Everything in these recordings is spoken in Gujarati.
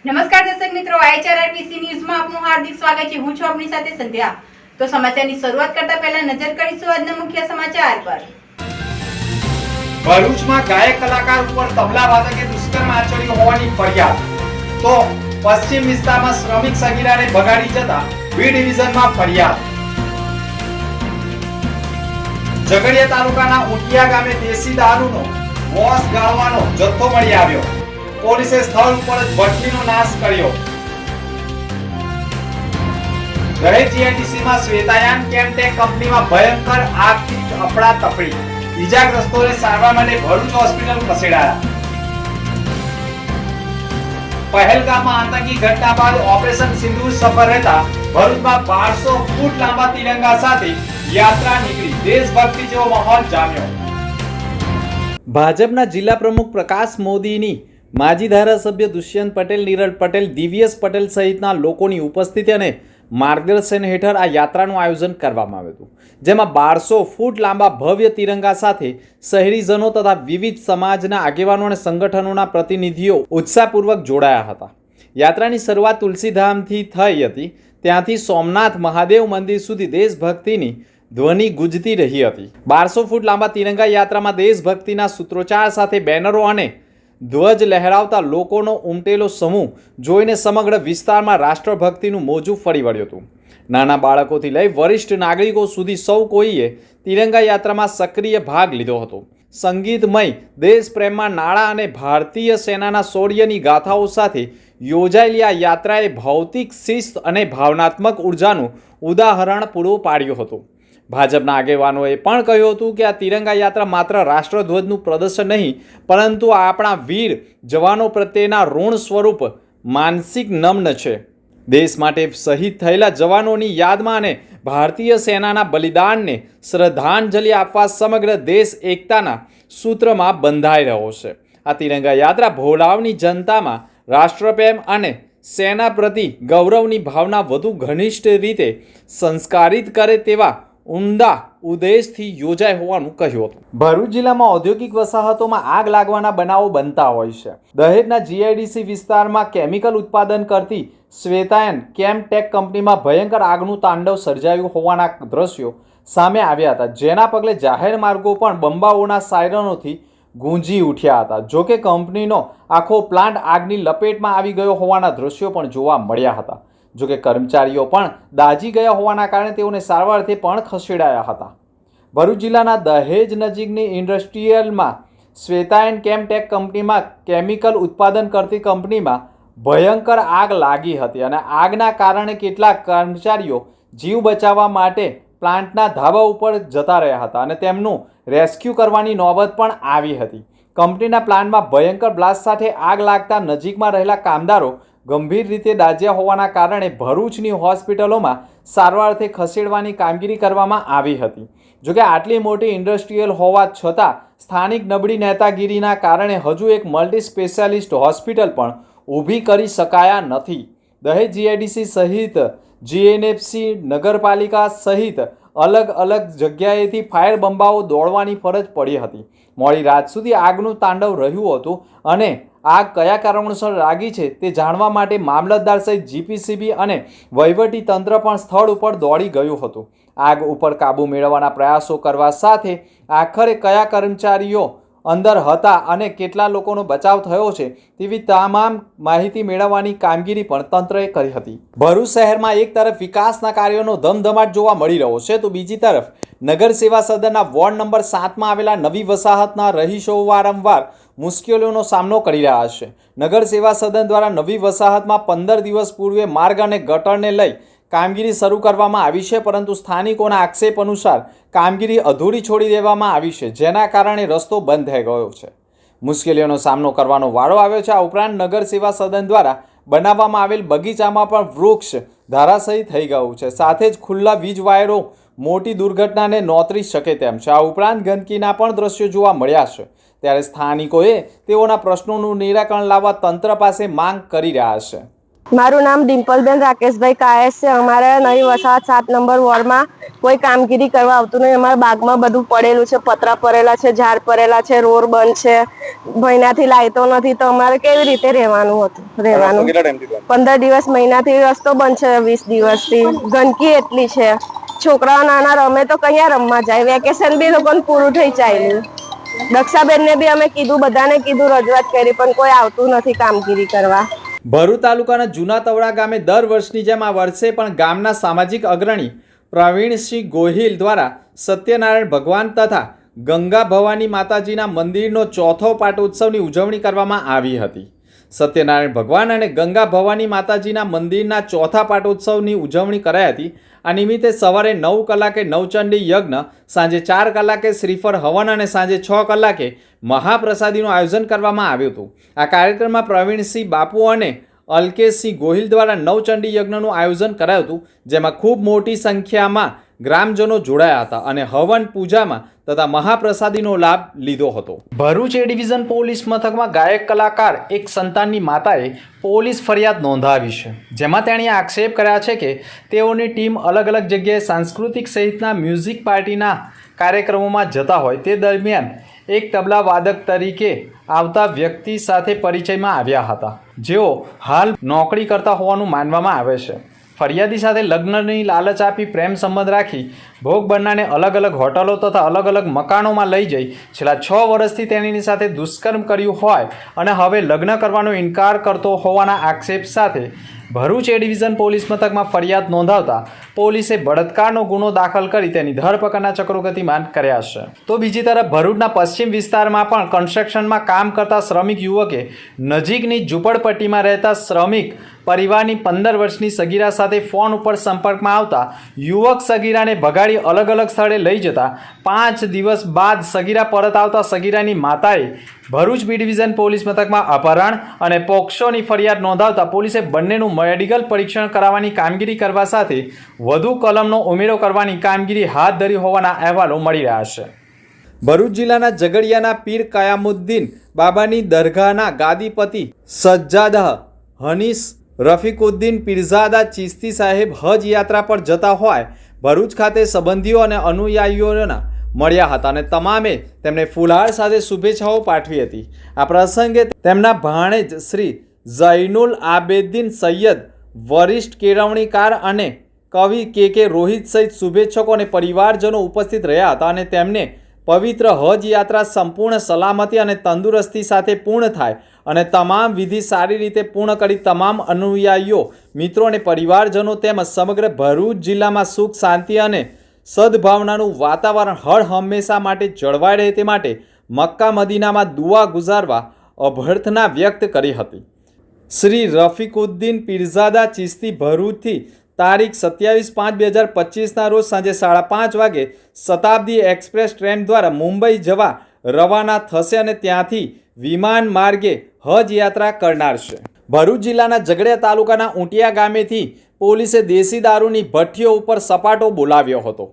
નમસ્કાર દર્શક મિત્રો, IHRRTC ન્યૂઝમાં આપનું હાર્દિક સ્વાગત છે। હું છું આપની સાથે સંધ્યા। તો સમાચારની શરૂઆત કરતા પહેલા નજર કરીશું આજના મુખ્ય સમાચાર પર। ભરૂચમાં ગાયક કલાકાર ઉપર તબલા વાદકે દુષ્કર્મ આચર્યું હોવાની ફરિયાદ। તો પશ્ચિમ વિસ્તારમાં શ્રમિક સગીરાને ભગાડી જતા બી ડિવિઝનમાં ફરિયાદ। ઝઘડિયા તાલુકાના ઉટિયા ગામે દેશી દારૂનો વોશ ગાળવાનો જથ્થો મળી આવ્યો। પોલીસે સ્થળ ઉપર જ ભઠ્ઠીનો નાશ કર્યો। દહેજ જીઆઈડીસીમાં શ્વેતાયાન કેમટેક કંપનીમાં ભયંકર આગથી અફડાતફડી। ઈજાગ્રસ્તોને સારવાર માટે ભરૂચ હોસ્પિટલ ખસેડાયા। પહેલગામમાં આતંકી ઘટના બાદ ઓપરેશન સિંદૂર સફળ રહેતા ભરૂચમાં 1200 ફૂટ લાંબા તિરંગા સાથે યાત્રા નીકળી। દેશભક્તિ જેવો માહોલ જામ્યો। ભાજપના જિલ્લા પ્રમુખ પ્રકાશ મોદીની માજી ધારાસભ્ય દુષ્યંત પટેલ, નીરજ પટેલ, દિવ્યેશ પટેલ સહિતના લોકોની ઉપસ્થિતિ અને માર્ગદર્શન હેઠળ આ યાત્રાનું આયોજન કરવામાં આવ્યું હતું, જેમાં 1200 ફૂટ લાંબા ભવ્ય તિરંગા સાથે શહેરીજનો તથા વિવિધ સમાજના આગેવાનો અને સંગઠનોના પ્રતિનિધિઓ ઉત્સાહપૂર્વક જોડાયા હતા। યાત્રાની શરૂઆત તુલસીધામથી થઈ હતી, ત્યાંથી સોમનાથ મહાદેવ મંદિર સુધી દેશભક્તિની ધ્વનિ ગુંજતી રહી હતી। 1200 ફૂટ લાંબા તિરંગા યાત્રામાં દેશભક્તિના સૂત્રોચ્ચાર સાથે બેનરો અને ધ્વજ લહેરાવતા લોકોનો ઉમટેલો સમૂહ જોઈને સમગ્ર વિસ્તારમાં રાષ્ટ્રભક્તિનું મોજું ફરી વળ્યું હતું। નાના બાળકોથી લઈ વરિષ્ઠ નાગરિકો સુધી સૌ કોઈએ તિરંગા યાત્રામાં સક્રિય ભાગ લીધો હતો। સંગીતમય દેશપ્રેમમાં નાણાં અને ભારતીય સેનાના શૌર્યની ગાથાઓ સાથે યોજાયેલી આ યાત્રાએ ભૌતિક શિસ્ત અને ભાવનાત્મક ઉર્જાનું ઉદાહરણ પૂરું પાડ્યું હતું। ભાજપના આગેવાનોએ પણ કહ્યું હતું કે આ તિરંગા યાત્રા માત્ર રાષ્ટ્રધ્વજનું પ્રદર્શન નહીં, પરંતુ આપણા વીર જવાનો પ્રત્યેના ઋણ સ્વરૂપ માનસિક નમન છે। દેશ માટે શહીદ થયેલા જવાનોની યાદમાં અને ભારતીય સેનાના બલિદાનને શ્રદ્ધાંજલિ આપવા સમગ્ર દેશ એકતાના સૂત્રમાં બંધાઈ રહ્યો છે। આ તિરંગા યાત્રા ભોલાવની જનતામાં રાષ્ટ્રપ્રેમ અને સેના પ્રતિ ગૌરવની ભાવના વધુ ઘનિષ્ઠ રીતે સંસ્કારિત કરે તેવા ઉમદા ઉદ્દેશથી યોજાય હોવાનું કહ્યું હતું। ભરૂચ જિલ્લામાં ઔદ્યોગિક વસાહતોમાં આગ લાગવાના બનાવો બનતા હોય છે। દહેજના જીઆઈડીસી વિસ્તારમાં કેમિકલ ઉત્પાદન કરતી શ્વેતાયન કેમટેક કંપનીમાં ભયંકર આગનું તાંડવ સર્જાયું હોવાના દ્રશ્યો સામે આવ્યા હતા, જેના પગલે જાહેર માર્ગો પણ બંબાઓના સાયરનોથી ગુંજી ઉઠ્યા હતા। જોકે કંપનીનો આખો પ્લાન્ટ આગની લપેટમાં આવી ગયો હોવાના દ્રશ્યો પણ જોવા મળ્યા હતા। જોકે કર્મચારીઓ પણ દાઝી ગયા હોવાના કારણે તેઓને સારવારથી પણ ખસેડાયા હતા। ભરૂચ જિલ્લાના દહેજ નજીકની ઇન્ડસ્ટ્રીયલમાં શ્વેતાયન કેમટેક કંપનીમાં કેમિકલ ઉત્પાદન કરતી કંપનીમાં ભયંકર આગ લાગી હતી અને આગના કારણે કેટલાક કર્મચારીઓ જીવ બચાવવા માટે પ્લાન્ટના ધાબા ઉપર જતા રહ્યા હતા અને તેમનું રેસ્ક્યુ કરવાની નોબત પણ આવી હતી। કંપનીના પ્લાન્ટમાં ભયંકર બ્લાસ્ટ સાથે આગ લાગતા નજીકમાં રહેલા કામદારો ગંભીર રીતે દાઝ્યા હોવાના કારણે ભરૂચની હોસ્પિટલોમાં સારવારથી ખસેડવાની કામગીરી કરવામાં આવી હતી। જોકે આટલી મોટી ઇન્ડસ્ટ્રીયલ હોવા છતાં સ્થાનિક નબળી નેતાગીરીના કારણે હજુ એક મલ્ટી સ્પેશિયાલિસ્ટ હોસ્પિટલ પણ ઊભી કરી શકાયા નથી। દહેજ જીઆઈડીસી સહિત જીએનએફસી નગરપાલિકા સહિત અલગ અલગ જગ્યાએથી ફાયર બંબાઓ દોડવાની ફરજ પડી હતી। મોડી રાત સુધી આગનું તાંડવ રહ્યું હતું અને આગ કયા કારણોસર લાગી છે તે જાણવા માટે મામલતદાર સહિત જીપીસીબી અને વહીવટી તંત્ર પણ સ્થળ ઉપર દોડી ગયું હતું। આગ ઉપર કાબૂ મેળવવાના પ્રયાસો કરવા સાથે આખરે કયા કર્મચારીઓ અંદર હતા અને કેટલા લોકોનો બચાવ થયો છે તેવી તમામ માહિતી મેળવવાની કામગીરી પણ તંત્રએ કરી હતી। ભરૂચ શહેરમાં એક તરફ વિકાસના કાર્યોનો ધમધમાટ જોવા મળી રહ્યો છે, તો બીજી તરફ નગર સેવા સદનના વોર્ડ નંબર 7માં આવેલા નવી વસાહતના રહીશો વારંવાર મુશ્કેલીઓનો સામનો કરી રહ્યા છે। નગર સેવા સદન દ્વારા નવી વસાહતમાં 15 દિવસ પૂર્વે માર્ગ અને ગટરને લઈ કામગીરી શરૂ કરવામાં આવી છે, પરંતુ સ્થાનિકોના આક્ષેપ અનુસાર કામગીરી અધૂરી છોડી દેવામાં આવી છે, જેના કારણે રસ્તો બંધ થઈ ગયો છે। મુશ્કેલીઓનો સામનો કરવાનો વારો આવ્યો છે। આ ઉપરાંત નગર સેવા સદન દ્વારા બનાવવામાં આવેલ બગીચામાં પણ વૃક્ષ ધરાશાયી થઈ ગયું છે, સાથે જ ખુલ્લા વીજ વાયરો મોટી દુર્ઘટનાને નોતરી શકે તેમ છે। આ ઉપરાંત ગંદકીના પણ દ્રશ્યો જોવા મળ્યા છે, ત્યારે સ્થાનિકોએ તેઓના પ્રશ્નોનું નિરાકરણ લાવવા તંત્ર પાસે માંગ કરી રહ્યા છે। મારું નામ ડિમ્પલબેન રાકેશભાઈ કાયસ છે. અમારે નવી વસાહત 7 નંબર વોર્ડમાં કોઈ કામગીરી કરવા આવતું નહીં. અમારા બાગમાં બધું પડેલું છે, પતરા પડેલા છે, ઝાડ પડેલા છે, રોડ બંધ છે, મહિનાથી લાઈટો નથી. તો અમારે કેવી રીતે રહેવાનું? 15 દિવસ, મહિનાથી રસ્તો બંધ છે. 20 દિવસથી ગંદકી એટલી છે. છોકરાઓ નાના રમે તો કયા રમવા જાય? વેકેશન બી લોકોને પૂરું થઈ ચાલ્યું. દક્ષાબેનને બી અમે કીધું, બધાને કીધું, રજૂઆત કરી, પણ કોઈ આવતું નથી કામગીરી કરવા. ભરૂચ તાલુકાના જૂના તવડા ગામે દર વર્ષની જેમ આ વર્ષે પણ ગામના સામાજિક અગ્રણી પ્રવીણસિંહ ગોહિલ દ્વારા સત્યનારાયણ ભગવાન તથા ગંગા ભવાની માતાજીના મંદિરનો ચોથો પાટોત્સવની ઉજવણી કરવામાં આવી હતી. સત્યનારાયણ ભગવાન અને ગંગા ભવાની માતાજીના મંદિરના ચોથા પાટોત્સવની ઉજવણી કરાઈ હતી. આ નિમિત્તે સવારે 9 કલાકે નવચંડી યજ્ઞ, સાંજે 4 કલાકે શ્રીફળ હવન અને સાંજે 6 કલાકે મહાપ્રસાદીનું આયોજન કરવામાં આવ્યું હતું. આ કાર્યક્રમમાં પ્રવીણસિંહ બાપુ અને અલ્કેશસિંહ ગોહિલ દ્વારા નવચંડી યજ્ઞનું આયોજન કરાયું હતું, જેમાં ખૂબ મોટી સંખ્યામાં ગ્રામજનો જોડાયા હતા અને હવન પૂજામાં તથા મહાપ્રસાદીનો લાભ લીધો હતો. ભરૂચ એ ડિવિઝન પોલીસ મથકમાં ગાયક કલાકાર એક સંતાનની માતાએ પોલીસ ફરિયાદ નોંધાવી છે, જેમાં તેણે આક્ષેપ કર્યા છે કે તેઓની ટીમ અલગ અલગ જગ્યાએ સાંસ્કૃતિક સહિતના મ્યુઝિક પાર્ટીના કાર્યક્રમોમાં જતા હોય તે દરમિયાન એક તબલા વાદક તરીકે આવતા વ્યક્તિ સાથે પરિચયમાં આવ્યા હતા, જેઓ હાલ નોકરી કરતા હોવાનું માનવામાં આવે છે. ફરિયાદી સાથે લગ્નની લાલચ આપી પ્રેમ સંબંધ રાખી ભોગ બનનારને અલગ અલગ હોટલો તથા અલગ અલગ મકાનોમાં લઈ જઈ છેલ્લા 6 વર્ષથી તેની સાથે દુષ્કર્મ કર્યું હોય અને હવે લગ્ન કરવાનો ઇનકાર કરતો હોવાના આક્ષેપ સાથે ભરૂચ એ ડિવિઝન પોલીસ મથકમાં ફરિયાદ નોંધાવતા પોલીસે બળાત્કારનો ગુનો દાખલ કરી તેની ધરપકડના ચક્રો ગતિમાન કર્યા છે. તો બીજી તરફ ભરૂચના પશ્ચિમ વિસ્તારમાં પણ કન્સ્ટ્રક્શનમાં કામ કરતા શ્રમિક યુવકે નજીકની ઝૂંપડપટ્ટીમાં રહેતા શ્રમિક પરિવારની 15 વર્ષની સગીરા સાથે ફોન ઉપર સંપર્કમાં આવતા યુવક સગીરાને ભગાડી અલગ અલગ સ્થળે લઈ જતા 5 દિવસ બાદ સગીરા પરત આવતા સગીરાની માતાએ ભરૂચ બી ડિવિઝન પોલીસ મથકમાં અપહરણ અને પોક્સોની ફરિયાદ નોંધાવતા પોલીસે બંનેનું મેડિકલ પરીક્ષણ કરાવવાની કામગીરી કરવા સાથે વધુ કલમનો ઉમેરો કરવાની કામગીરી હાથ ધરી હોવાના અહેવાલો મળી રહ્યા છે. ભરૂચ જિલ્લાના ઝઘડિયાના પીર કયામુદ્દીન બાબાની દરગાહના ગાદીપતિ સજ્જાદહ હનીસ રફીકુદ્દીન પીરઝાદા ચિશ્તી સાહેબ હજ યાત્રા પર જતા હોય ભરૂચ ખાતે સંબંધીઓ અને અનુયાયીઓના મળ્યા હતા અને તમામે તેમને ફુલહાર સાથે શુભેચ્છાઓ પાઠવી હતી. આ પ્રસંગે તેમના ભાણેજ શ્રી ઝૈનુલ આબેદીન સૈયદ, વરિષ્ઠ કેળવણીકાર અને કવિ કે રોહિત સહિત શુભેચ્છકો અને પરિવારજનો ઉપસ્થિત રહ્યા હતા અને તેમને પવિત્ર હજ યાત્રા સંપૂર્ણ સલામતી અને તંદુરસ્તી સાથે પૂર્ણ થાય અને તમામ વિધિ સારી રીતે પૂર્ણ કરી તમામ અનુયાયીઓ, મિત્રો અને પરિવારજનો તેમજ સમગ્ર ભરૂચ જિલ્લામાં સુખ, શાંતિ અને સદભાવનાનું વાતાવરણ હર હંમેશા માટે જળવાઈ રહે તે માટે મક્કા મદીનામાં દુઆ ગુજારવા અભ્યર્થના વ્યક્ત કરી હતી. શ્રી રફીકુદ્દીન પીરઝાદા ચિશ્તી ભરૂચથી તારીખ 27/5/2025ના રોજ સાંજે 5:30 વાગે શતાબ્દી એક્સપ્રેસ ટ્રેન દ્વારા મુંબઈ જવા રવાના થશે અને ત્યાંથી વિમાન માર્ગે હજ યાત્રા કરનાર છે. ભરૂચ જિલ્લાના ઝઘડિયા તાલુકાના ઊંટિયા ગામેથી પોલીસે દેશી દારૂની ભઠ્ઠીઓ ઉપર સપાટો બોલાવ્યો હતો.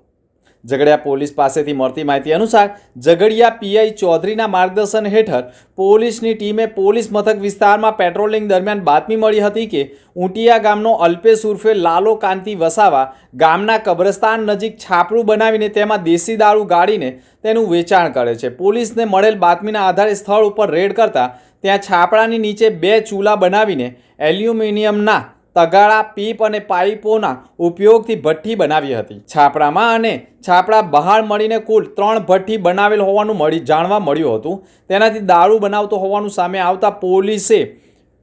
ઝઘડિયા પોલીસ પાસેથી મળતી માહિતી અનુસાર ઝઘડિયા પીઆઈ ચૌધરીના માર્ગદર્શન હેઠળ પોલીસની ટીમે પોલીસ મથક વિસ્તારમાં પેટ્રોલિંગ દરમિયાન બાતમી મળી હતી કે ઊંટિયા ગામનો અલ્પેશ ઉર્ફે લાલો કાંતિ વસાવા ગામના કબ્રસ્તાન નજીક છાપરું બનાવીને તેમાં દેશી દારૂ ગાળીને તેનું વેચાણ કરે છે. પોલીસને મળેલ બાતમીના આધારે સ્થળ ઉપર રેડ કરતા ત્યાં છાપરાની નીચે 2 ચૂલા બનાવીને એલ્યુમિનિયમના તગાળા, પીપ અને પાઇપોના ઉપયોગથી ભઠ્ઠી બનાવી હતી. છાપરામાં અને છાપરા બહાર મળીને કુલ 3 ભઠ્ઠી બનાવેલ હોવાનું જાણવા મળ્યું હતું. તેનાથી દારૂ બનાવતો હોવાનું સામે આવતા પોલીસે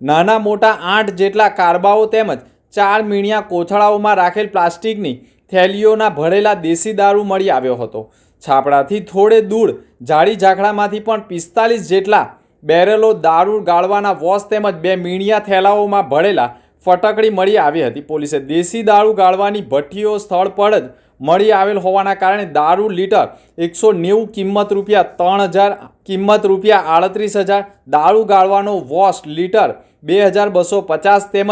નાના મોટા 8 જેટલા કારબાઓ તેમજ 4 મીણિયા કોથળાઓમાં રાખેલ પ્લાસ્ટિકની થેલીઓના ભરેલા દેશી દારૂ મળી આવ્યો હતો. છાપરાથી થોડે દૂર જાડી ઝાકડામાંથી પણ 45 જેટલા બેરલો દારૂ ગાળવાના વોશ તેમજ 2 મીણિયા થેલાઓમાં ભરેલા ફટકડી મળી આવી હતી. પોલીસે દેશી દારૂ ગાળવાની ભઠ્ઠીઓ સ્થળ પર જ મળી આવેલ હોવાના કારણે દારૂ લીટર 190 કિંમત ₹3,000 કિંમત ₹38,000, દારૂ ગાળવાનો વોશ લીટર 2,250 તેમજ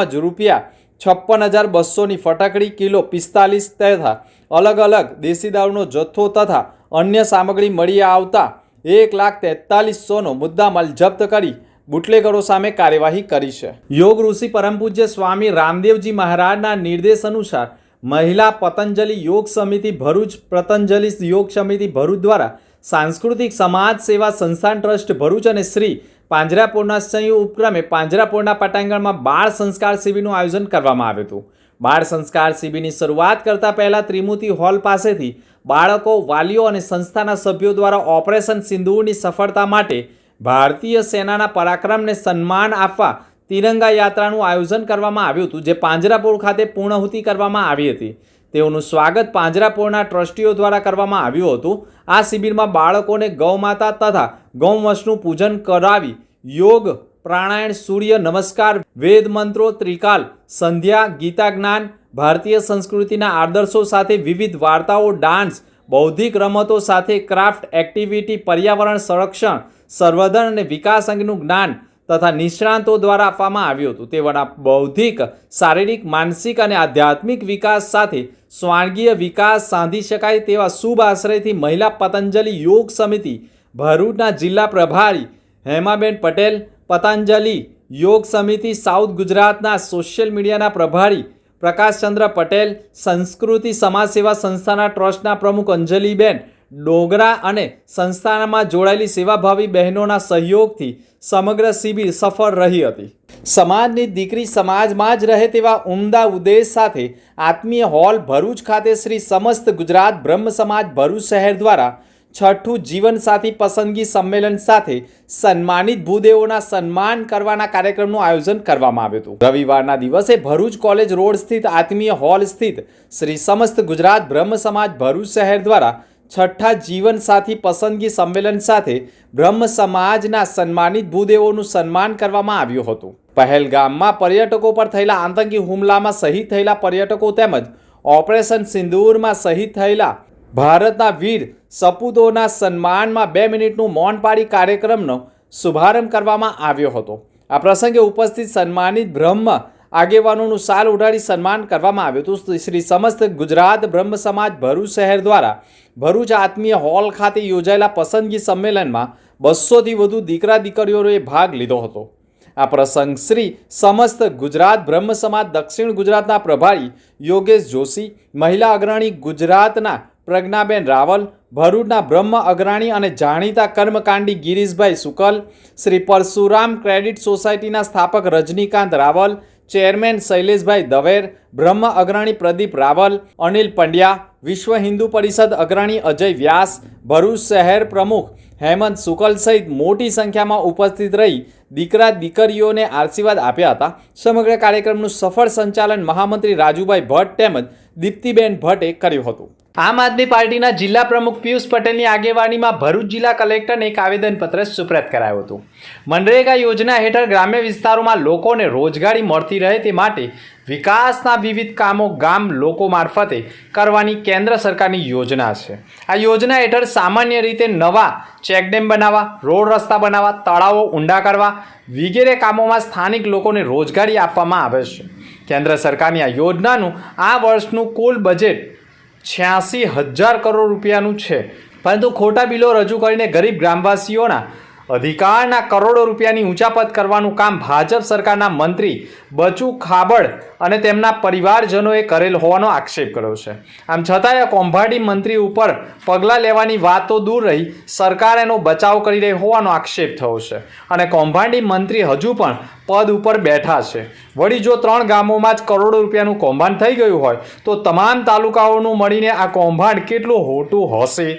₹56,200ની ફટકડી કિલો 45 તથા અલગ અલગ દેશી દારૂનો જથ્થો તથા અન્ય સામગ્રી મળી આવતા 1,43,100નો મુદ્દામાલ જપ્ત કરી બુટલેગરો સામે કાર્યવાહી કરી છે. યોગ ઋષિ પરમ પૂજ્ય સ્વામી રામદેવજી મહારાજના નિર્દેશ અનુસાર મહિલા પતંજલિ યોગ સમિતિ ભરૂચ, પતંજલિ યોગ સમિતિ ભરૂચ દ્વારા સાંસ્કૃતિક સમાજ સેવા સંસ્થાન ટ્રસ્ટ ભરૂચ અને શ્રી પાંજરાપોળના સંયુક્ત ઉપક્રમે પાંજરાપોળના પટાંગણમાં બાળ સંસ્કાર શિબિરનું આયોજન કરવામાં આવ્યું હતું. બાળ સંસ્કાર શિબિરની શરૂઆત કરતા પહેલા ત્રિમૂર્તિ હોલ પાસેથી બાળકો, વાલીઓ અને સંસ્થાના સભ્યો દ્વારા ઓપરેશન સિંદૂરની સફળતા માટે ભારતીય સેનાના પરાક્રમને સન્માન આપવા તિરંગા યાત્રાનું આયોજન કરવામાં આવ્યું હતું, જે પાંજરાપોળ ખાતે પૂર્ણાહુતિ કરવામાં આવી હતી. તેઓનું સ્વાગત પાંજરાપોળના ટ્રસ્ટીઓ દ્વારા કરવામાં આવ્યું હતું. આ શિબિરમાં બાળકોને ગૌમાતા તથા ગૌવંશનું પૂજન કરાવી યોગ, પ્રાણાયામ, સૂર્ય નમસ્કાર, વેદ મંત્રો, ત્રિકાલ, સંધ્યા, ગીતા જ્ઞાન, ભારતીય સંસ્કૃતિના આદર્શો સાથે વિવિધ વાર્તાઓ, ડાન્સ, બૌદ્ધિક રમતો સાથે ક્રાફ્ટ એક્ટિવિટી, પર્યાવરણ સંરક્ષણ, સંવર્ધન અને વિકાસ અંગેનું જ્ઞાન તથા નિષ્ણાંતો દ્વારા આપવામાં આવ્યું હતું. તેઓના બૌદ્ધિક, શારીરિક, માનસિક અને આધ્યાત્મિક વિકાસ સાથે સ્વાંગીય વિકાસ સાધી શકાય તેવા શુભ આશ્રયથી મહિલા પતંજલિ યોગ સમિતિ ભરૂચના જિલ્લા પ્રભારી હેમાબેન પટેલ, પતંજલિ યોગ સમિતિ સાઉથ ગુજરાતના સોશિયલ મીડિયાના પ્રભારી પ્રકાશચંદ્ર પટેલ, સંસ્કૃતિ સમાજ સેવા સંસ્થાના ટ્રસ્ટના પ્રમુખ અંજલિબેન ડોગરા અને સંસ્થામાં જોડાયેલી સેવાભાવી બહેનોના સહયોગથી સમગ્ર શિબિર સફળ રહી હતી. સમાજની દીકરી સમાજમાં જ રહે તેવા ઉમદા ઉદ્દેશ સાથે આત્મીય હોલ ભરૂચ ખાતે શ્રી સમસ્ત ગુજરાત બ્રહ્મ સમાજ ભરૂચ શહેર દ્વારા 6ઠું જીવનસાથી પસંદગી સંમેલન સાથે સન્માનિત ભૂદેવોના સન્માન કરવાના કાર્યક્રમનું આયોજન કરવામાં આવ્યું હતું. રવિવારના દિવસે ભરૂચ કોલેજ રોડ સ્થિત આત્મીય હોલ સ્થિત શ્રી સમસ્ત ગુજરાત બ્રહ્મ સમાજ ભરૂચ શહેર દ્વારા 6ઠ્ઠા જીવનસાથી પસંદગી સંમેલન સાથે બ્રહ્મ સમાજના સન્માનિત ભૂદેવોનું સન્માન કરવામાં આવ્યું હતું. પહેલગામમાં પર્યટકો પર થયેલા આતંકી હુમલામાં શહીદ થયેલા પર્યટકો તેમજ ઓપરેશન સિંદૂરમાં શહીદ થયેલા ભારતના વીર સપૂતોના સન્માનમાં 2 મિનિટનું મૌન પાળી કાર્યક્રમનો શુભારંભ કરવામાં આવ્યો હતો. આ પ્રસંગે ઉપસ્થિત સન્માનિત બ્રહ્મ આગેવાનોનું શાલ ઉડાડી સન્માન કરવામાં આવ્યું હતું. શ્રી સમસ્ત ગુજરાત બ્રહ્મ સમાજ ભરૂચ શહેર દ્વારા ભરૂચ આત્મીય હોલ ખાતે યોજાયેલા પસંદગી સંમેલનમાં 200થી વધુ દીકરા દીકરીઓએ ભાગ લીધો હતો. આ પ્રસંગ શ્રી સમસ્ત ગુજરાત બ્રહ્મ સમાજ દક્ષિણ ગુજરાતના પ્રભારી યોગેશ જોશી, મહિલા અગ્રણી ગુજરાતના પ્રજ્ઞાબેન રાવલ, ભરૂચના બ્રહ્મ અગ્રણી અને જાણીતા કર્મકાંડી ગિરીશભાઈ શુકલ, શ્રી પરશુરામ ક્રેડિટ સોસાયટીના સ્થાપક રજનીકાંત રાવલ, ચેરમેન શૈલેષભાઈ દવેર, બ્રહ્મ અગ્રણી પ્રદીપ રાવલ, અનિલ પંડ્યા, વિશ્વ હિન્દુ પરિષદ અગ્રણી અજય વ્યાસ, ભરૂચ શહેર પ્રમુખ હેમંત શુકલ સહિત મોટી સંખ્યામાં ઉપસ્થિત રહી દીકરા દીકરીઓને આશીર્વાદ આપ્યા હતા. સમગ્ર કાર્યક્રમનું સફળ સંચાલન મહામંત્રી રાજુભાઈ ભટ્ટ તેમજ દીપ્તિબેન ભટ્ટે કર્યું હતું. આમ આદમી પાર્ટીના જિલ્લા પ્રમુખ પિયુષ પટેલની આગેવાનીમાં ભરૂચ જિલ્લા કલેક્ટરને એક આવેદનપત્ર સુપ્રત કરાયું હતું. મનરેગા યોજના હેઠળ ગ્રામ્ય વિસ્તારોમાં લોકોને રોજગારી મળતી રહે તે માટે વિકાસના વિવિધ કામો ગામ લોકો મારફતે કરવાની કેન્દ્ર સરકારની યોજના છે. આ યોજના હેઠળ સામાન્ય રીતે નવા ચેકડેમ બનાવવા, રોડ રસ્તા બનાવવા, તળાવો ઊંડા કરવા વગેરે કામોમાં સ્થાનિક લોકોને રોજગારી આપવામાં આવે છે. કેન્દ્ર સરકારની આ યોજનાનું આ વર્ષનું કુલ બજેટ 86,000 કરોડ રૂપિયાનું છે, પરંતુ ખોટા બિલો રજૂ કરીને ગરીબ ગ્રામવાસીઓના અધિકારના કરોડો રૂપિયાની ઊંચાપત કરવાનું કામ ભાજપ સરકારના મંત્રી બચુ ખાબડ અને તેમના પરિવારજનોએ કરેલ હોવાનો આક્ષેપ કર્યો છે. આમ છતાંય કૌભાંડી મંત્રી ઉપર પગલાં લેવાની વાત તો દૂર રહી, સરકાર એનો બચાવ કરી રહી હોવાનો આક્ષેપ થયો છે અને કૌભાંડી મંત્રી હજુ પણ પદ ઉપર બેઠા છે. વળી જો 3 ગામોમાં જ કરોડો રૂપિયાનું કૌભાંડ થઈ ગયું હોય તો તમામ તાલુકાઓનું મળીને આ કૌભાંડ કેટલું મોટું હશે,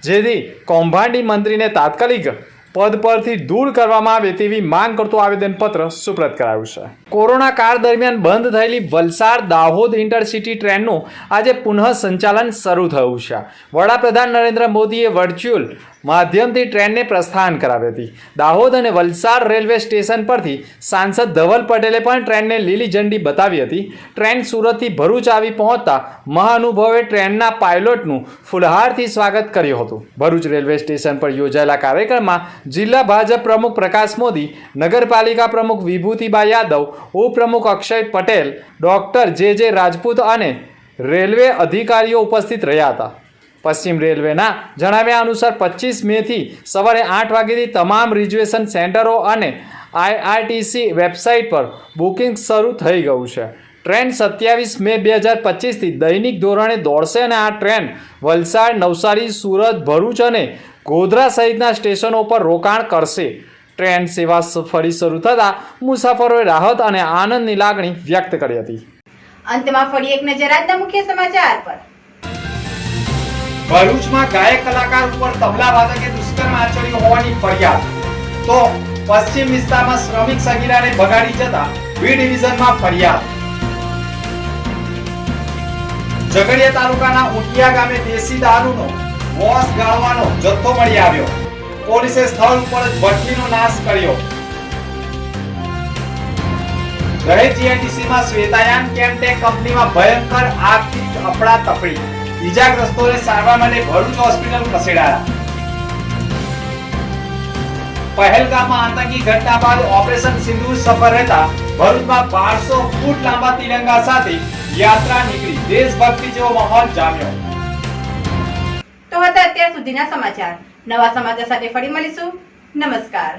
જેથી કૌભાંડી મંત્રીને તાત્કાલિક પદ પરથી દૂર કરવામાં આવે તેવી માંગ કરતું આવેદનપત્ર સુપ્રત કરાયું છે. કોરોના કાળ દરમિયાન બંધ થયેલી વલસાડ દાહોદ ઇન્ટરસિટી ટ્રેનનું આજે પુનઃ સંચાલન શરૂ થયું છે. વડાપ્રધાન નરેન્દ્ર મોદીએ વર્ચ્યુઅલ માધ્યમથી ટ્રેનને પ્રસ્થાન કરાવી હતી. દાહોદ અને વલસાડ રેલવે સ્ટેશન પરથી સાંસદ ધવલ પટેલે પણ ટ્રેનને લીલી ઝંડી બતાવી હતી. ટ્રેન સુરતથી ભરૂચ આવી પહોંચતા મહાનુભાવે ટ્રેનના પાયલોટનું ફૂલહારથી સ્વાગત કર્યું હતું. ભરૂચ રેલવે સ્ટેશન પર યોજાયેલા કાર્યક્રમમાં જિલ્લા ભાજપ પ્રમુખ પ્રકાશ મોદી, નગરપાલિકા પ્રમુખ વિભૂતિબા યાદવ, ઉપપ્રમુખ અક્ષય પટેલ, ડોક્ટર જે રાજપૂત અને રેલવે અધિકારીઓ ઉપસ્થિત રહ્યા હતા. પશ્ચિમ રેલવેના જણાવ્યા અનુસાર 25 મેથી સવારે 8 વાગ્યાથી તમામ રિઝર્વેશન સેન્ટરો અને IRTC વેબસાઇટ પર બુકિંગ શરૂ થઈ ગયું છે. ટ્રેન 27 મે 2025થી દૈનિક ધોરણે દોડશે અને આ ટ્રેન વલસાડ, નવસારી, સુરત, ભરૂચ અને ગોધરા સહિતના સ્ટેશનો પર રોકાણ કરશે. ટ્રેન સેવા ફરી શરૂ થતાં મુસાફરોએ રાહત અને આનંદની લાગણી વ્યક્ત કરી હતી. અંતમાં ફરી એક નજર આજના મુખ્ય સમાચાર પર. ભરૂચમાં ગાયક કલાકાર ઉપર તબલા વાદકે દુષ્કર્મ આચર્યું હોવાની ફરિયાદ. તો પશ્ચિમ વિસ્તારમાં શ્રમિક સગીરાને ભગાડી જતા બી ડિવિઝનમાં ફરિયાદ. ઝઘડિયા તાલુકાના ઉટિયા ગામે દેશી દારૂનો વોશ ગાળવાનો જથ્થો મળી આવ્યો. પોલીસે સ્થળ ઉપર જ ભઠ્ઠીનો નાશ કર્યો. દહેજ જીઆઈડીસીમાં શ્વેતાયાન કેમટેક કંપનીમાં ભયંકર આગથી અફડાતફડી. ઈજાગ્રસ્તોને સારવાર માટે ભરૂચ હોસ્પિટલ ખસેડાયા. પહેલગામમાં આતંકી ઘટના બાદ ઓપરેશન સિંદૂર સફળ રહેતા ભરૂચમાં 1200 ફૂટ લાંબા તિરંગા સાથે યાત્રા નીકળી દેશભક્તિ જેવો માહોલ જામ્યો. તો હતા અત્યાર સુધીના સમાચાર. નવા સમાચાર સાથે ફરી મળીશું. નમસ્કાર.